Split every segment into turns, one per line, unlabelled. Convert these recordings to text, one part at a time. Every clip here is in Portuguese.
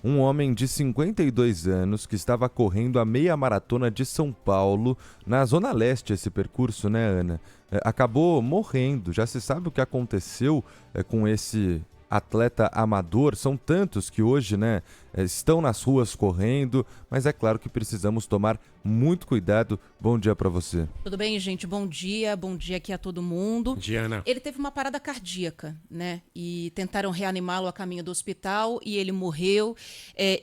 Um homem de 52 anos que estava correndo a meia maratona de São Paulo, na Zona Leste, esse percurso, né, Ana? Acabou morrendo. Já se sabe o que aconteceu com esse atleta amador. São tantos que hoje, né, estão nas ruas correndo, mas é claro que precisamos tomar muito cuidado. Bom dia para você.
Tudo bem, gente? Bom dia aqui a todo mundo.
Diana.
Ele teve uma parada cardíaca, né? E tentaram reanimá-lo a caminho do hospital e ele morreu.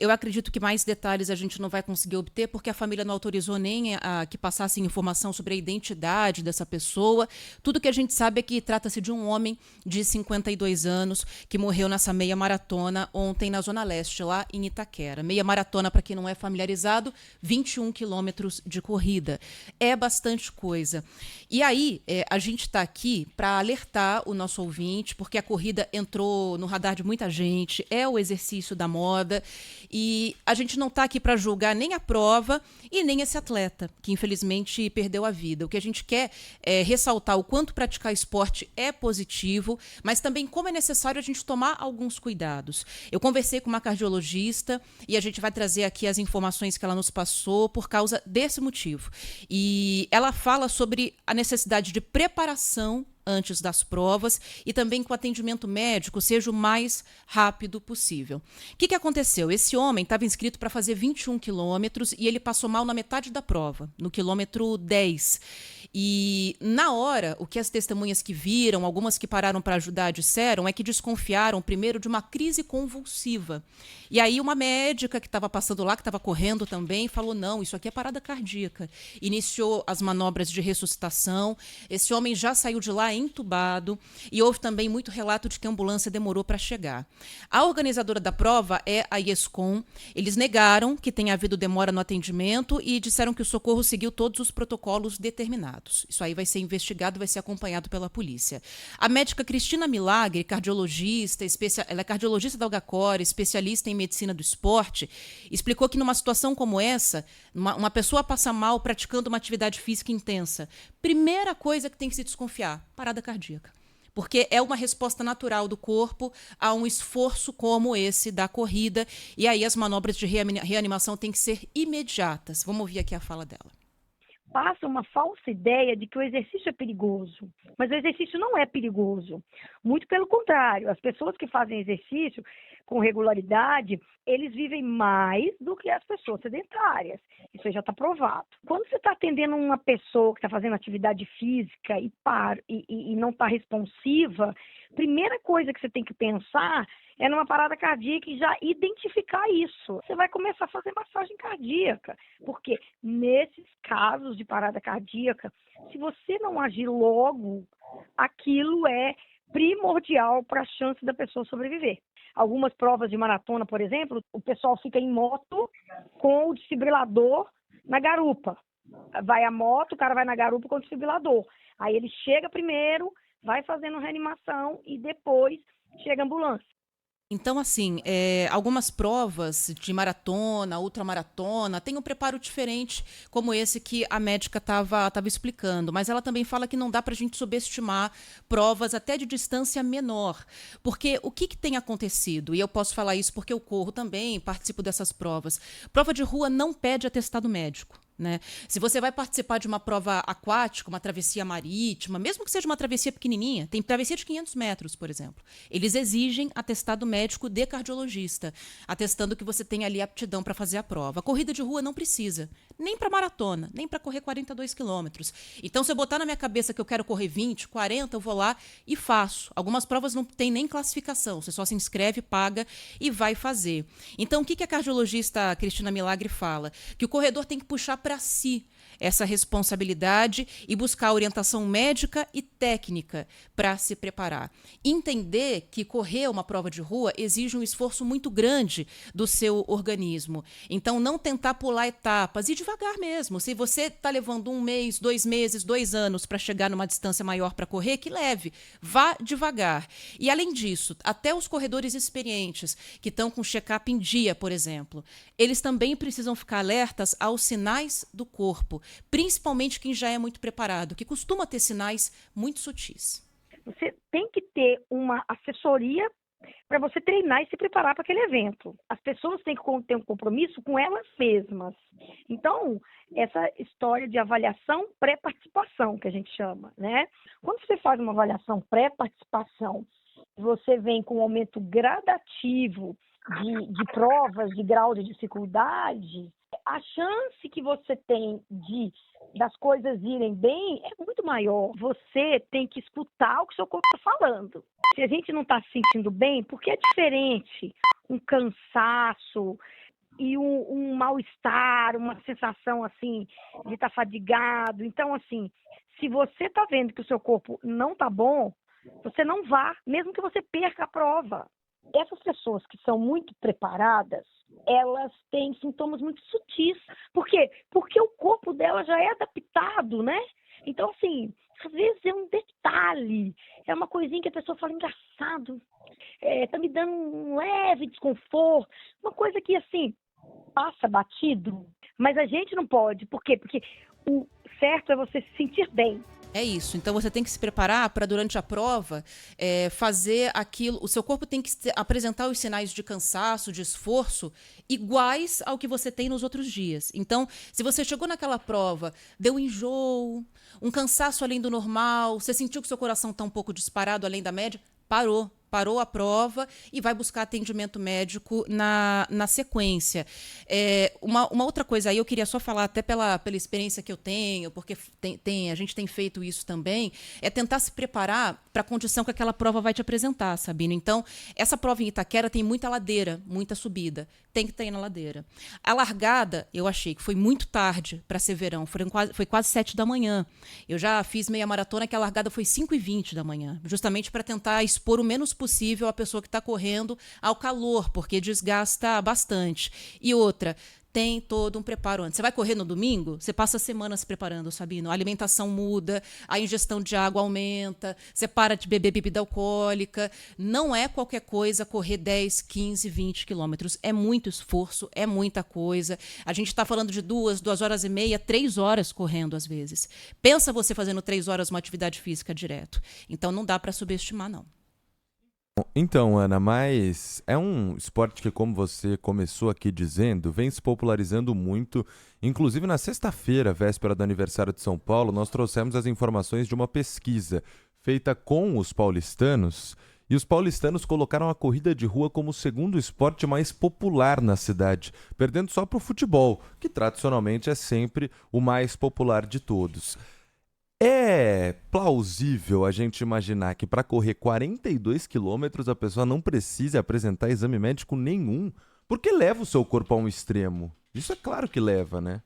Eu acredito que mais detalhes a gente não vai conseguir obter porque a família não autorizou nem que passasse informação sobre a identidade dessa pessoa. Tudo que a gente sabe é que trata-se de um homem de 52 anos que morreu nessa meia maratona ontem na Zona Leste, lá em Itaquera. Meia maratona, para quem não é familiarizado, 21 quilômetros de corrida. É bastante coisa. E aí, a gente está aqui para alertar o nosso ouvinte, porque a corrida entrou no radar de muita gente, é o exercício da moda, e a gente não está aqui para julgar nem a prova e nem esse atleta, que infelizmente perdeu a vida. O que a gente quer é ressaltar o quanto praticar esporte é positivo, mas também como é necessário a gente tomar alguns cuidados. Eu conversei com uma cardiologista e a gente vai trazer aqui as informações que ela nos passou por causa desse motivo. E ela fala sobre a necessidade de preparação antes das provas e também que o atendimento médico seja o mais rápido possível. O que aconteceu? Esse homem estava inscrito para fazer 21 quilômetros e ele passou mal na metade da prova, no quilômetro 10. E na hora, o que as testemunhas que viram, algumas que pararam para ajudar, disseram é que desconfiaram primeiro de uma crise convulsiva. E aí uma médica que estava passando lá, que estava correndo também, falou, não, isso aqui é parada cardíaca. Iniciou as manobras de ressuscitação. Esse homem já saiu de lá entubado e houve também muito relato de que a ambulância demorou para chegar. A organizadora da prova é a IESCOM. Eles negaram que tenha havido demora no atendimento e disseram que o socorro seguiu todos os protocolos determinados. Isso aí vai ser investigado, vai ser acompanhado pela polícia. A médica Cristina Milagre, cardiologista, ela é cardiologista da Algacor, especialista em medicina do esporte, explicou que numa situação como essa, uma pessoa passa mal praticando uma atividade física intensa. Primeira coisa que tem que se desconfiar, parada cardíaca. Porque é uma resposta natural do corpo a um esforço como esse da corrida. E aí as manobras de reanimação têm que ser imediatas. Vamos ouvir aqui a fala dela.
Passa uma falsa ideia de que o exercício é perigoso, mas o exercício não é perigoso. Muito pelo contrário, as pessoas que fazem exercício com regularidade, eles vivem mais do que as pessoas sedentárias. Isso aí já está provado. Quando você está atendendo uma pessoa que está fazendo atividade física e não está responsiva, primeira coisa que você tem que pensar é numa parada cardíaca e já identificar isso. Você vai começar a fazer massagem cardíaca, porque nesses casos de parada cardíaca, se você não agir logo, aquilo é primordial para a chance da pessoa sobreviver. Algumas provas de maratona, por exemplo, o pessoal fica em moto com o desfibrilador na garupa. Vai a moto, o cara vai na garupa com o desfibrilador. Aí ele chega primeiro, vai fazendo reanimação e depois chega a ambulância.
Então, assim, algumas provas de maratona, ultramaratona, têm um preparo diferente, como esse que a médica estava explicando. Mas ela também fala que não dá para a gente subestimar provas até de distância menor. Porque o que tem acontecido? E eu posso falar isso porque eu corro também, participo dessas provas. Prova de rua não pede atestado médico. Né? Se você vai participar de uma prova aquática, uma travessia marítima, mesmo que seja uma travessia pequenininha, tem travessia de 500 metros, por exemplo, eles exigem atestado médico de cardiologista, atestando que você tem ali aptidão para fazer a prova. A corrida de rua não precisa, nem para maratona, nem para correr 42 quilômetros. Então, se eu botar na minha cabeça que eu quero correr 20, 40, eu vou lá e faço. Algumas provas não tem nem classificação, você só se inscreve, paga e vai fazer. Então, o que a cardiologista Cristina Milagre fala? Que o corredor tem que puxar para si essa responsabilidade e buscar orientação médica e técnica para se preparar. Entender que correr uma prova de rua exige um esforço muito grande do seu organismo. Então, não tentar pular etapas e devagar mesmo. Se você está levando 1 mês, 2 meses, 2 anos para chegar numa distância maior para correr, que leve. Vá devagar. E, além disso, até os corredores experientes que estão com check-up em dia, por exemplo, eles também precisam ficar alertas aos sinais do corpo, principalmente quem já é muito preparado, que costuma ter sinais muito sutis.
Você tem que ter uma assessoria para você treinar e se preparar para aquele evento. As pessoas têm que ter um compromisso com elas mesmas. Então, essa história de avaliação pré-participação, que a gente chama, né? Quando você faz uma avaliação pré-participação, você vem com um aumento gradativo de provas de grau de dificuldade, a chance que você tem das coisas irem bem é muito maior. Você tem que escutar o que o seu corpo está falando. Se a gente não está se sentindo bem, porque é diferente um cansaço e um mal-estar, uma sensação assim de estar fadigado. Então, assim, se você está vendo que o seu corpo não está bom, você não vá, mesmo que você perca a prova. Essas pessoas que são muito preparadas, elas têm sintomas muito sutis. Por quê? Porque o corpo dela já é adaptado, né? Então, assim, às vezes é um detalhe, é uma coisinha que a pessoa fala, engraçado, tá me dando um leve desconforto, uma coisa que, assim, passa batido, mas a gente não pode. Por quê? Porque o certo é você se sentir bem.
É isso. Então você tem que se preparar para durante a prova fazer aquilo. O seu corpo tem que apresentar os sinais de cansaço, de esforço, iguais ao que você tem nos outros dias. Então, se você chegou naquela prova, deu enjoo, um cansaço além do normal, você sentiu que seu coração está um pouco disparado além da média, parou a prova e vai buscar atendimento médico na sequência. Uma outra coisa aí, eu queria só falar, até pela experiência que eu tenho, porque a gente tem feito isso também, é tentar se preparar para a condição que aquela prova vai te apresentar, Sabino. Então, essa prova em Itaquera tem muita ladeira, muita subida. Tem que ter na ladeira. A largada, eu achei que foi muito tarde para ser verão, foi quase 7 da manhã. Eu já fiz meia maratona que a largada foi 5h20 da manhã, justamente para tentar expor o menos possível a pessoa que está correndo ao calor, porque desgasta bastante. E outra, tem todo um preparo antes. Você vai correr no domingo, você passa semanas se preparando, Sabino. A alimentação muda, a ingestão de água aumenta, você para de beber bebida alcoólica. Não é qualquer coisa correr 10, 15, 20 quilômetros. É muito esforço, é muita coisa. A gente está falando de 2 horas e meia, 3 horas correndo às vezes. Pensa você fazendo 3 horas uma atividade física direto. Então não dá para subestimar, não.
Então, Ana, mas é um esporte que, como você começou aqui dizendo, vem se popularizando muito. Inclusive, na sexta-feira, véspera do aniversário de São Paulo, nós trouxemos as informações de uma pesquisa feita com os paulistanos. E os paulistanos colocaram a corrida de rua como o segundo esporte mais popular na cidade, perdendo só para o futebol, que tradicionalmente é sempre o mais popular de todos. É plausível a gente imaginar que para correr 42 quilômetros a pessoa não precise apresentar exame médico nenhum, porque leva o seu corpo a um extremo. Isso é claro que leva, né?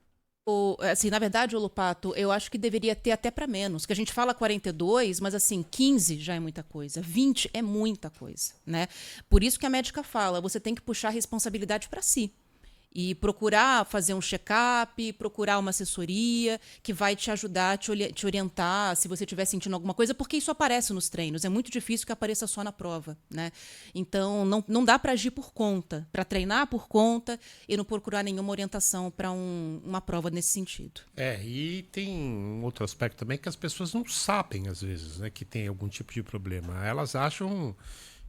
Assim, na verdade, Lopato, eu acho que deveria ter até para menos. Que a gente fala 42, mas assim, 15 já é muita coisa. 20 é muita coisa, né? Por isso que a médica fala, você tem que puxar a responsabilidade para si. E procurar fazer um check-up, procurar uma assessoria que vai te ajudar, te orientar se você estiver sentindo alguma coisa, porque isso aparece nos treinos. É muito difícil que apareça só na prova, né? Então, não dá para agir por conta, para treinar por conta e não procurar nenhuma orientação para uma prova nesse sentido.
E tem um outro aspecto também que as pessoas não sabem, às vezes, né, que tem algum tipo de problema. Elas acham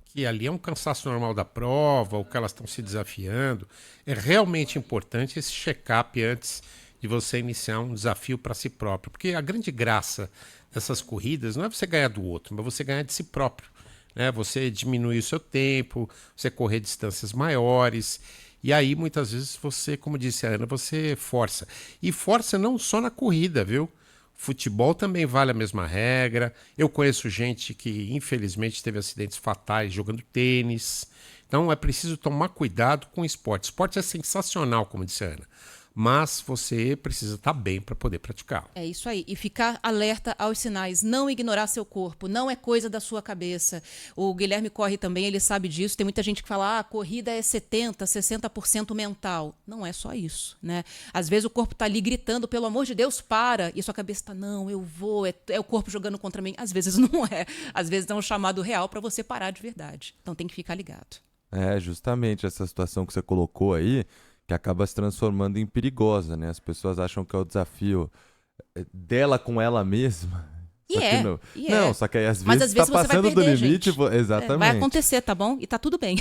que ali é um cansaço normal da prova, ou que elas estão se desafiando. É realmente importante esse check-up antes de você iniciar um desafio para si próprio. Porque a grande graça dessas corridas não é você ganhar do outro, mas você ganhar de si próprio, né? Você diminuir o seu tempo, você correr distâncias maiores. E aí, muitas vezes, você, como disse a Ana, você força. E força não só na corrida, viu? Futebol também vale a mesma regra. Eu conheço gente que, infelizmente, teve acidentes fatais jogando tênis. Então, é preciso tomar cuidado com o esporte. O esporte é sensacional, como disse a Ana, mas você precisa estar bem para poder praticá-lo.
É isso aí. E ficar alerta aos sinais. Não ignorar seu corpo. Não é coisa da sua cabeça. O Guilherme corre também, ele sabe disso. Tem muita gente que fala, a corrida é 70%, 60% mental. Não é só isso, né? Às vezes o corpo está ali gritando, pelo amor de Deus, para. E sua cabeça está, não, eu vou. É o corpo jogando contra mim. Às vezes não é. Às vezes é um chamado real para você parar de verdade. Então tem que ficar ligado.
Justamente essa situação que você colocou aí, que acaba se transformando em perigosa, né? As pessoas acham que é o desafio dela com ela mesma,
E
que não.
e
Não,
é.
só que aí às
Mas
vezes
às vezes
tá
você vai
passando do
perder,
limite.
gente.
Exatamente.
Vai acontecer, tá bom? E tá tudo bem.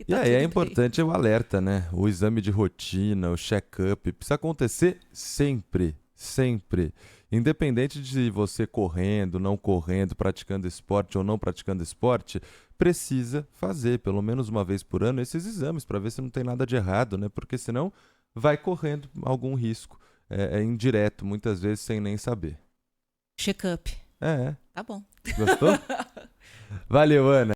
E aí é importante o alerta, né? O exame de rotina, o check-up, precisa acontecer sempre, sempre. Independente de você correndo, não correndo, praticando esporte ou não praticando esporte, precisa fazer pelo menos uma vez por ano esses exames para ver se não tem nada de errado, né? Porque senão vai correndo algum risco. É indireto, muitas vezes sem nem saber.
Check-up.
É,
Tá bom.
gostou? Valeu, Ana.